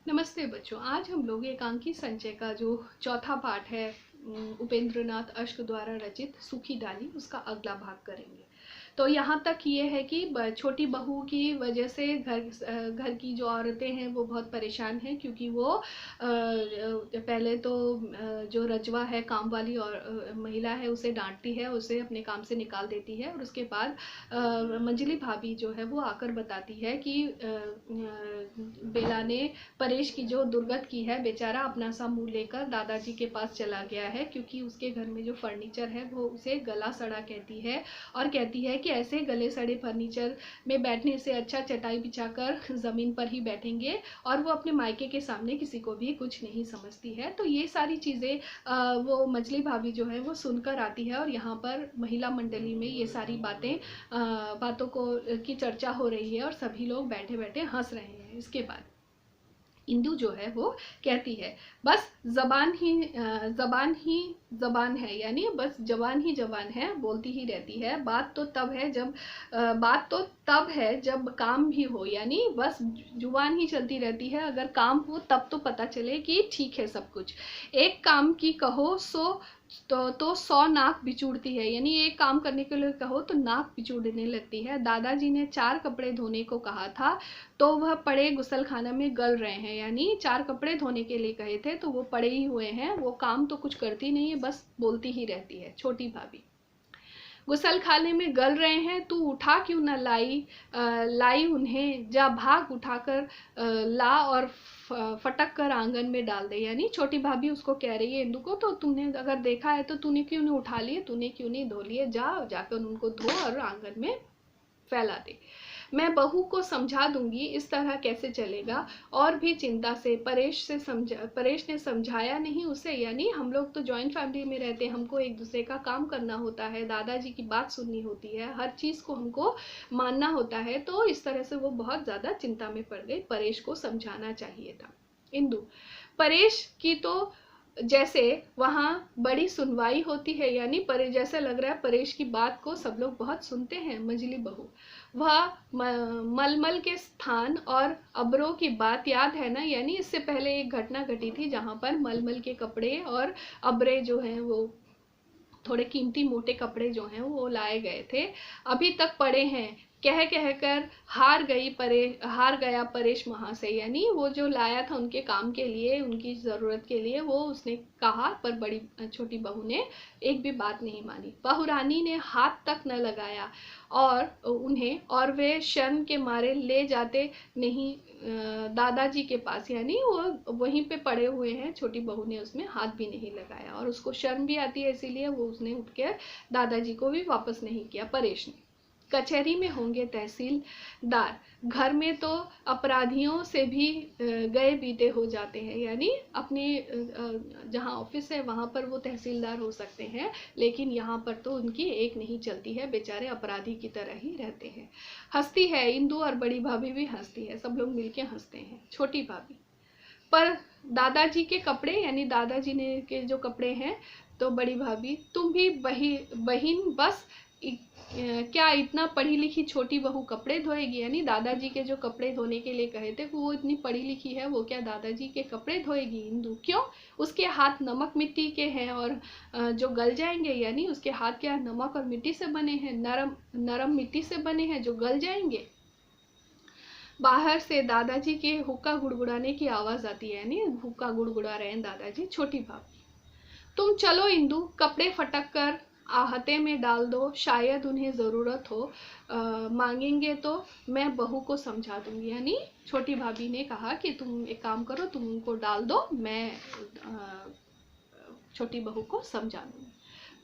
नमस्ते बच्चों। आज हम लोग एकांकी संचय का जो चौथा पाठ है उपेंद्रनाथ अश्क द्वारा रचित सूखी डाली उसका अगला भाग करेंगे। तो यहाँ तक ये है कि छोटी बहू की वजह से घर की जो औरतें हैं वो बहुत परेशान हैं, क्योंकि वो पहले तो जो रजवा है, काम वाली और महिला है, उसे डांटती है, उसे अपने काम से निकाल देती है। और उसके बाद मंजली भाभी जो है वो आकर बताती है कि बेला ने परेश की जो दुर्गत की है, बेचारा अपना सा मुंह लेकर दादाजी के पास चला गया है, क्योंकि उसके घर में जो फर्नीचर है वो उसे गला सड़ा कहती है, और कहती है कि ऐसे गले सड़े फर्नीचर में बैठने से अच्छा चटाई बिछाकर ज़मीन पर ही बैठेंगे, और वो अपने मायके के सामने किसी को भी कुछ नहीं समझती है। तो ये सारी चीज़ें वो मंजली भाभी जो है वो सुनकर आती है, और यहाँ पर महिला मंडली में ये सारी बातों को की चर्चा हो रही है और सभी लोग बैठे बैठे हंस रहे हैं। इसके बाद इंदु जो है वो कहती है, बस जबान ही जबान है, यानी बस जबान ही जबान है, बोलती ही रहती है। बात तो तब है जब काम भी हो, यानी बस जुबान ही चलती रहती है, अगर काम हो तब तो पता चले कि ठीक है सब कुछ। एक काम की कहो तो 100 नाक बिचूड़ती है, यानी एक काम करने के लिए कहो तो नाक बिचूड़ने लगती है। दादाजी ने 4 कपड़े धोने को कहा था तो वह पड़े गुसलखाना में गल रहे हैं, यानी 4 कपड़े धोने के लिए कहे थे तो वो पड़े ही हुए हैं, वो काम तो कुछ करती नहीं है, बस बोलती ही रहती है। छोटी भाभी, गुसलखाने में गल रहे हैं, तू उठा क्यों न लाई उन्हें, जा भाग उठाकर ला और फटक कर आंगन में डाल दे। यानी छोटी भाभी उसको कह रही है इंदु को, तो तुमने अगर देखा है तो तूने क्यों नहीं उठा लिए, तूने क्यों नहीं धो लिए, जाकर उनको धो और आंगन में फैला दे। मैं बहू को समझा दूंगी, इस तरह कैसे चलेगा। और भी चिंता से परेश ने समझाया नहीं उसे, यानी हम लोग तो जॉइंट फैमिली में रहते हैं, हमको एक दूसरे का काम करना होता है, दादाजी की बात सुननी होती है, हर चीज़ को हमको मानना होता है। तो इस तरह से वो बहुत ज़्यादा चिंता में पड़ गई, परेश को समझाना चाहिए था। इंदु, परेश की तो जैसे वहाँ बड़ी सुनवाई होती है, यानी जैसे लग रहा है परेश की बात को सब लोग बहुत सुनते हैं। मंजली बहू, वह मलमल के स्थान और अबरों की बात याद है ना, यानी इससे पहले एक घटना घटी थी जहाँ पर मलमल के कपड़े और अबरे जो हैं वो थोड़े कीमती मोटे कपड़े जो हैं वो लाए गए थे, अभी तक पड़े हैं। कह कर हार गया परेश वहां से, यानी वो जो लाया था उनके काम के लिए, उनकी ज़रूरत के लिए, वो उसने कहा, पर बड़ी छोटी बहू ने एक भी बात नहीं मानी। बहुरानी ने हाथ तक न लगाया और वे शर्म के मारे ले जाते नहीं दादाजी के पास, यानी वो वहीं पे पड़े हुए हैं। छोटी बहू ने उसमें हाथ भी नहीं लगाया, और उसको शर्म भी आती है, इसीलिए वो उसने उठ के दादाजी को भी वापस नहीं किया। परेश ने, कचहरी में होंगे तहसीलदार, घर में तो अपराधियों से भी गए बीते हो जाते हैं, यानी अपने जहाँ ऑफिस है वहाँ पर वो तहसीलदार हो सकते हैं, लेकिन यहाँ पर तो उनकी एक नहीं चलती है, बेचारे अपराधी की तरह ही रहते हैं। हंसती है इंदु, और बड़ी भाभी भी हंसती है, सब लोग मिलके हंसते हैं। छोटी भाभी, पर दादाजी के कपड़े, यानी दादाजी ने के जो कपड़े हैं, तो बड़ी भाभी, तुम भी बहन बस क्या इतना पढ़ी लिखी छोटी बहू कपड़े धोएगी, यानी दादाजी के जो कपड़े धोने के लिए कहे थे वो इतनी पढ़ी लिखी है, वो क्या दादाजी के कपड़े धोएगी। इंदु, क्यों, उसके हाथ नमक मिट्टी के हैं और जो गल जाएंगे, यानी उसके हाथ क्या नमक और मिट्टी से बने हैं, नरम मिट्टी से बने हैं जो गल जाएंगे। बाहर से दादाजी के हुक्का गुड़गुड़ाने की आवाज आती है, यानी हुक्का गुड़गुड़ा रहे हैं दादाजी। छोटी भाभी, तुम चलो इंदु, कपड़े फटक कर आहते में डाल दो, शायद उन्हें ज़रूरत हो, मांगेंगे तो मैं बहू को समझा दूंगी। यानी छोटी भाभी ने कहा कि तुम एक काम करो, तुम उनको डाल दो, मैं छोटी बहू को समझा दूंगी।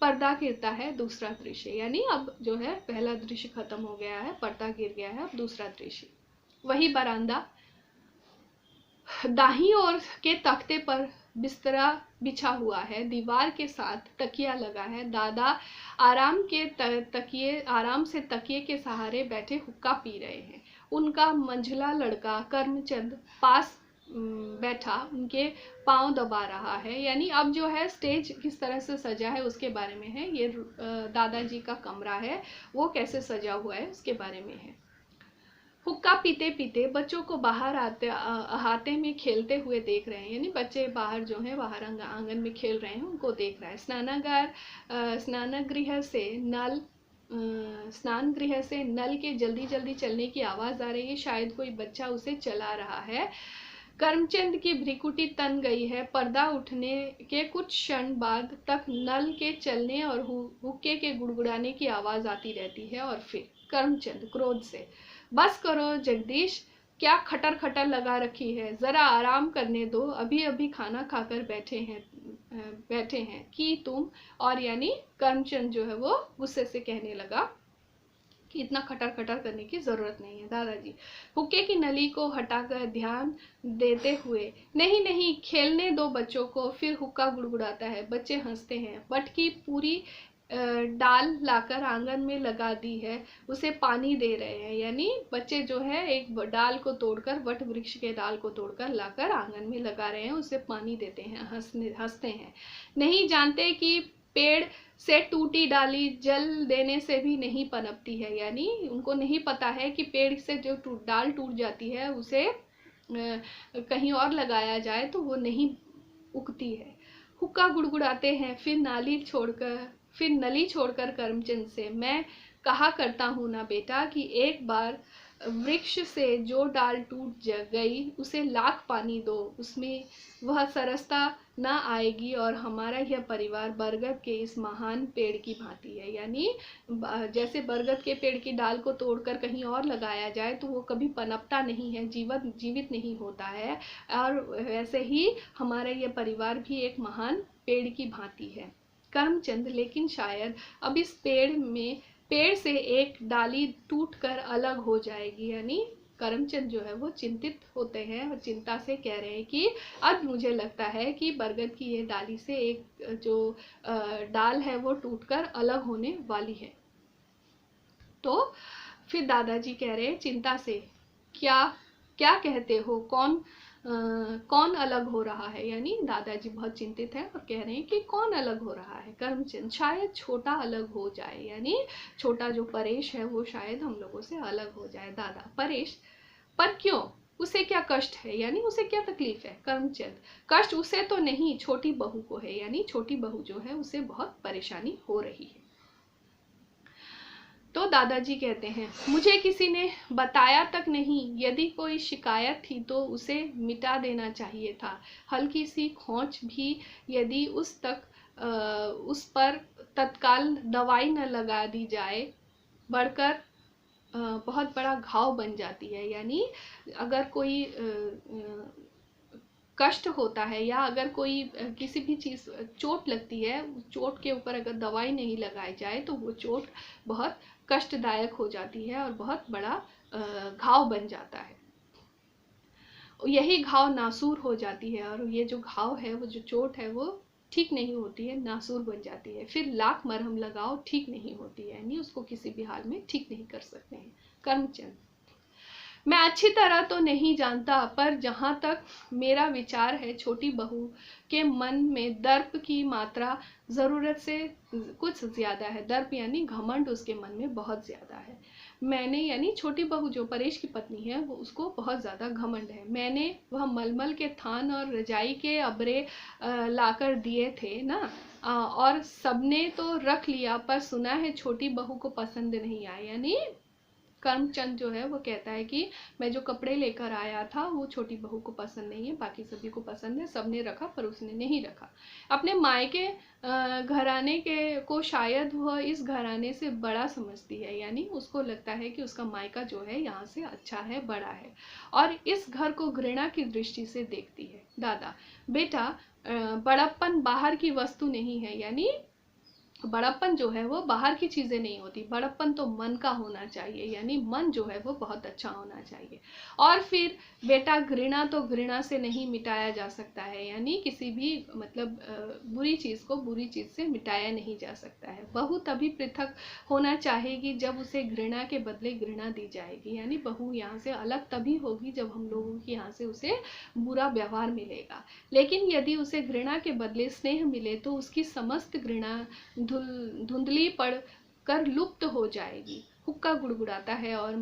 पर्दा गिरता है, दूसरा दृश्य, यानी अब जो है पहला दृश्य खत्म हो गया है, पर्दा गिर गया है, अब दूसरा दृश्य। वही बरामदा, दाहिनी ओर के तख्ते पर बिस्तरा बिछा हुआ है, दीवार के साथ तकिया लगा है, दादा आराम से तकिए के सहारे बैठे हुक्का पी रहे हैं। उनका मंझला लड़का करमचंद पास बैठा उनके पांव दबा रहा है, यानी अब जो है स्टेज किस तरह से सजा है उसके बारे में है, ये दादाजी का कमरा है, वो कैसे सजा हुआ है उसके बारे में है। हुक्का पीते पीते बच्चों को बाहर अहाते में खेलते हुए देख रहे हैं, यानी बच्चे बाहर जो है बाहर आंगन में खेल रहे हैं उनको देख रहा है। स्नान गृह से नल के जल्दी जल्दी चलने की आवाज आ रही है, शायद कोई बच्चा उसे चला रहा है। करमचंद की भ्रिकुटी तन गई है। पर्दा उठने के कुछ क्षण बाद तक नल के चलने और हुक्के के गुड़गुड़ाने की आवाज आती रहती है, और फिर करमचंद क्रोध से, बस करो जगदीश, क्या खटर खटर लगा रखी है, जरा आराम करने दो, अभी अभी खाना खाकर बैठे हैं कि तुम। और यानी करमचंद जो है वो गुस्से से कहने लगा कि इतना खटर खटर करने की जरूरत नहीं है। दादाजी हुक्के की नली को हटाकर ध्यान देते हुए, नहीं नहीं, खेलने दो बच्चों को। फिर हुक्का गुड़गुड़ाता है, बच्चे हंसते हैं। वट की पूरी डाल लाकर आंगन में लगा दी है, उसे पानी दे रहे हैं, यानी बच्चे जो है एक डाल को तोड़कर, वट वृक्ष के डाल को तोड़कर लाकर आंगन में लगा रहे हैं, उसे पानी देते हैं, हंसते हैं। नहीं जानते कि पेड़ से टूटी डाली जल देने से भी नहीं पनपती है, यानी उनको नहीं पता है कि पेड़ से जो डाल टूट जाती है उसे कहीं और लगाया जाए तो वो नहीं उगती है। हुक्का गुड़गुड़ाते हैं, फिर नली छोड़कर करमचंद से, मैं कहा करता हूँ ना बेटा कि एक बार वृक्ष से जो डाल टूट गई उसे लाख पानी दो, उसमें वह सरसता न आएगी, और हमारा यह परिवार बरगद के इस महान पेड़ की भांति है, यानी जैसे बरगद के पेड़ की डाल को तोड़कर कहीं और लगाया जाए तो वो कभी पनपता नहीं है, जीवित नहीं होता है, और वैसे ही हमारा यह परिवार भी एक महान पेड़ की भांति है। करमचंद, लेकिन शायद अब इस पेड़ से एक डाली टूटकर अलग हो जाएगी, यानी करमचंद जो है वो चिंतित होते हैं और चिंता से कह रहे हैं कि अब मुझे लगता है कि बरगद की ये डाली से एक जो डाल है वो टूटकर अलग होने वाली है। तो फिर दादाजी कह रहे हैं चिंता से, क्या क्या कहते हो, कौन अलग हो रहा है, यानी दादाजी बहुत चिंतित है और कह रहे हैं कि कौन अलग हो रहा है। करमचंद, शायद छोटा अलग हो जाए, यानी छोटा जो परेश है वो शायद हम लोगों से अलग हो जाए। दादा, परेश, पर क्यों, उसे क्या कष्ट है, यानी उसे क्या तकलीफ है। करमचंद, कष्ट उसे तो नहीं, छोटी बहू को है, यानी छोटी बहू जो है उसे बहुत परेशानी हो रही है। तो दादाजी कहते हैं, मुझे किसी ने बताया तक नहीं, यदि कोई शिकायत थी तो उसे मिटा देना चाहिए था, हल्की सी खोंच भी यदि उस पर तत्काल दवाई न लगा दी जाए, बढ़कर बहुत बड़ा घाव बन जाती है, यानी अगर कोई कष्ट होता है या अगर कोई किसी भी चीज़ चोट लगती है, चोट के ऊपर अगर दवाई नहीं लगाई जाए तो वो चोट बहुत कष्टदायक हो जाती है और बहुत बड़ा घाव बन जाता है। यही घाव नासूर हो जाती है, और ये जो घाव है, वो जो चोट है वो ठीक नहीं होती है, नासूर बन जाती है, फिर लाख मरहम लगाओ ठीक नहीं होती है, यानी उसको किसी भी हाल में ठीक नहीं कर सकते हैं। करमचंद, मैं अच्छी तरह तो नहीं जानता, पर जहाँ तक मेरा विचार है, छोटी बहू के मन में दर्प की मात्रा जरूरत से कुछ ज्यादा है। दर्प यानी घमंड उसके मन में बहुत ज्यादा है। मैंने, यानी छोटी बहू जो परेश की पत्नी है, वो उसको बहुत ज्यादा घमंड है। मैंने वह मलमल के थान और रजाई के अबरे लाकर दिए थे ना, और सबने तो रख लिया, पर सुना है छोटी बहू को पसंद नहीं आया, यानी करमचंद जो है वो कहता है कि मैं जो कपड़े लेकर आया था वो छोटी बहू को पसंद नहीं है, बाकी सभी को पसंद है, सबने रखा पर उसने नहीं रखा। अपने मायके घराने के को शायद वह इस घराने से बड़ा समझती है, यानी उसको लगता है कि उसका मायका जो है यहाँ से अच्छा है, बड़ा है, और इस घर को घृणा की दृष्टि से देखती है। दादा, बेटा, बड़प्पन बाहर की वस्तु नहीं है, यानी बड़प्पन जो है वो बाहर की चीजें नहीं होती, बड़प्पन तो मन का होना चाहिए, यानी मन जो है वो बहुत अच्छा होना चाहिए। और फिर बेटा, घृणा तो घृणा से नहीं मिटाया जा सकता है, यानी किसी भी मतलब बुरी चीज को बुरी चीज से मिटाया नहीं जा सकता है। बहू तभी पृथक होना चाहेगी जब उसे घृणा के बदले घृणा दी जाएगी, यानी बहू यहाँ से अलग तभी होगी जब हम लोगों की यहाँ से उसे बुरा व्यवहार मिलेगा, लेकिन यदि उसे घृणा के बदले स्नेह मिले तो उसकी समस्त घृणा धुंधली पड़ कर लुप्त हो जाएगी। हुक्का गुड़गुड़ाता है और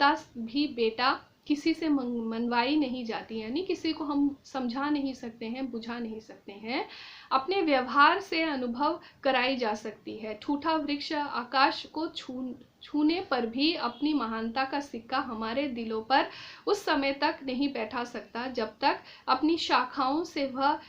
मानवता भी बेटा किसी से मनवाई नहीं जाती, यानी किसी को हम समझा नहीं सकते हैं, बुझा नहीं सकते हैं, अपने व्यवहार से अनुभव कराई जा सकती है। ठूठा वृक्ष आकाश को छूने पर भी अपनी महानता का सिक्का हमारे दिलों पर उस समय तक नहीं बैठा सकता जब तक अपनी शाखाओं से वह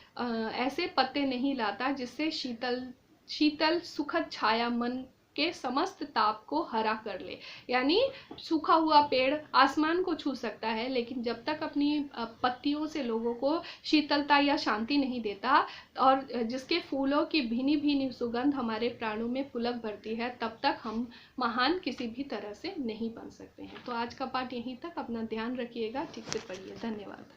ऐसे पत्ते नहीं लाता जिससे शीतल सुखद छाया मन के समस्त ताप को हरा कर ले। यानी सूखा हुआ पेड़ आसमान को छू सकता है, लेकिन जब तक अपनी पत्तियों से लोगों को शीतलता या शांति नहीं देता और जिसके फूलों की भीनी भीनी सुगंध हमारे प्राणों में पुलक भरती है, तब तक हम महान किसी भी तरह से नहीं बन सकते हैं। तो आज का पाठ यहीं तक। अपना ध्यान रखिएगा, ठीक से पढ़िए। धन्यवाद।